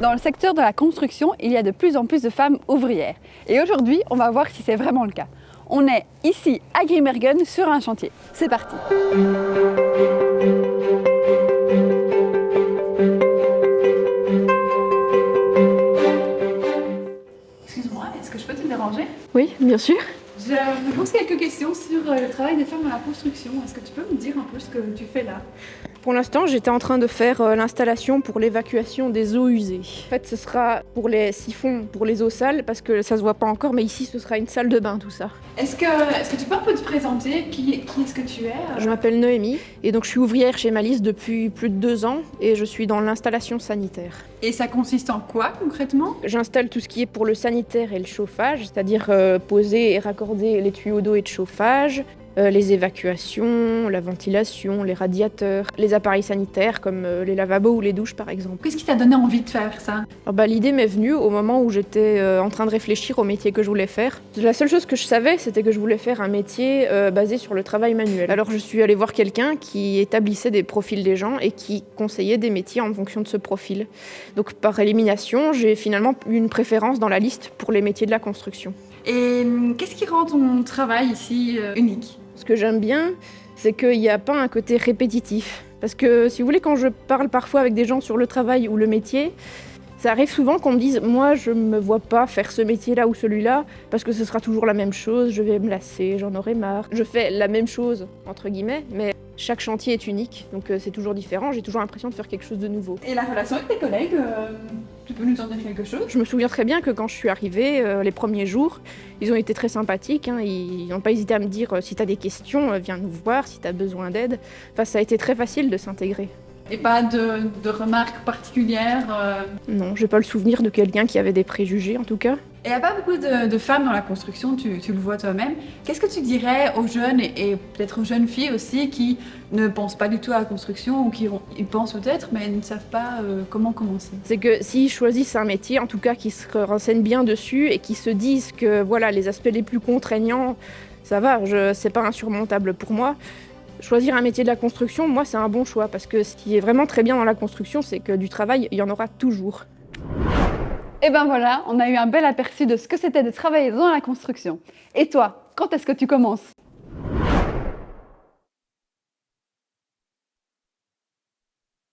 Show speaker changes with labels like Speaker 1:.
Speaker 1: Dans le secteur de la construction, il y a de plus en plus de femmes ouvrières. Et aujourd'hui, on va voir si c'est vraiment le cas. On est ici à Grimbergen sur un chantier. C'est parti! Excuse-moi, est-ce que je peux te déranger?
Speaker 2: Oui, bien sûr.
Speaker 1: Je me pose quelques questions sur le travail des femmes dans la construction. Est-ce que tu peux me dire un peu ce que tu fais là?
Speaker 2: Pour l'instant, j'étais en train de faire l'installation pour l'évacuation des eaux usées. En fait, ce sera pour les siphons, pour les eaux sales, parce que ça se voit pas encore, mais ici, ce sera une salle de bain, tout ça.
Speaker 1: Est-ce que tu peux un peu te présenter? Qui est-ce que tu es?
Speaker 2: Je m'appelle Noémie, et donc je suis ouvrière chez Malice depuis plus de 2 ans, et je suis dans l'installation sanitaire.
Speaker 1: Et ça consiste en quoi concrètement?
Speaker 2: J'installe tout ce qui est pour le sanitaire et le chauffage, c'est-à-dire poser et raccorder les tuyaux d'eau et de chauffage, les évacuations, la ventilation, les radiateurs, les appareils sanitaires comme les lavabos ou les douches par exemple.
Speaker 1: Qu'est-ce qui t'a donné envie de faire ça?
Speaker 2: Alors, l'idée m'est venue au moment où j'étais en train de réfléchir au métier que je voulais faire. La seule chose que je savais, c'était que je voulais faire un métier basé sur le travail manuel. Alors je suis allée voir quelqu'un qui établissait des profils des gens et qui conseillait des métiers en fonction de ce profil. Donc par élimination, j'ai finalement eu une préférence dans la liste pour les métiers de la construction.
Speaker 1: Et qu'est-ce qui rend ton travail ici unique?
Speaker 2: Ce que j'aime bien, c'est qu'il n'y a pas un côté répétitif. Parce que, si vous voulez, quand je parle parfois avec des gens sur le travail ou le métier, ça arrive souvent qu'on me dise « moi, je ne me vois pas faire ce métier-là ou celui-là, parce que ce sera toujours la même chose, je vais me lasser, j'en aurai marre ». Je fais la même chose, entre guillemets, mais chaque chantier est unique, donc c'est toujours différent, j'ai toujours l'impression de faire quelque chose de nouveau.
Speaker 1: Et la relation avec tes collègues, tu peux nous en dire quelque chose?
Speaker 2: Je me souviens très bien que quand je suis arrivée, les premiers jours, ils ont été très sympathiques, hein, ils n'ont pas hésité à me dire si tu as des questions, viens nous voir, si tu as besoin d'aide. Enfin, ça a été très facile de s'intégrer.
Speaker 1: Et pas de remarques particulières?
Speaker 2: Non, j'ai pas le souvenir de quelqu'un qui avait des préjugés en tout cas.
Speaker 1: Et il n'y a pas beaucoup de femmes dans la construction, tu le vois toi-même. Qu'est-ce que tu dirais aux jeunes et peut-être aux jeunes filles aussi qui ne pensent pas du tout à la construction ou qui y pensent peut-être mais ne savent pas comment commencer?
Speaker 2: C'est que s'ils choisissent un métier, en tout cas qu'ils se renseignent bien dessus et qu'ils se disent que voilà, les aspects les plus contraignants, ça va, c'est pas insurmontable pour moi. Choisir un métier de la construction, moi, c'est un bon choix parce que ce qui est vraiment très bien dans la construction, c'est que du travail, il y en aura toujours.
Speaker 1: Et ben voilà, on a eu un bel aperçu de ce que c'était de travailler dans la construction. Et toi, quand est-ce que tu commences?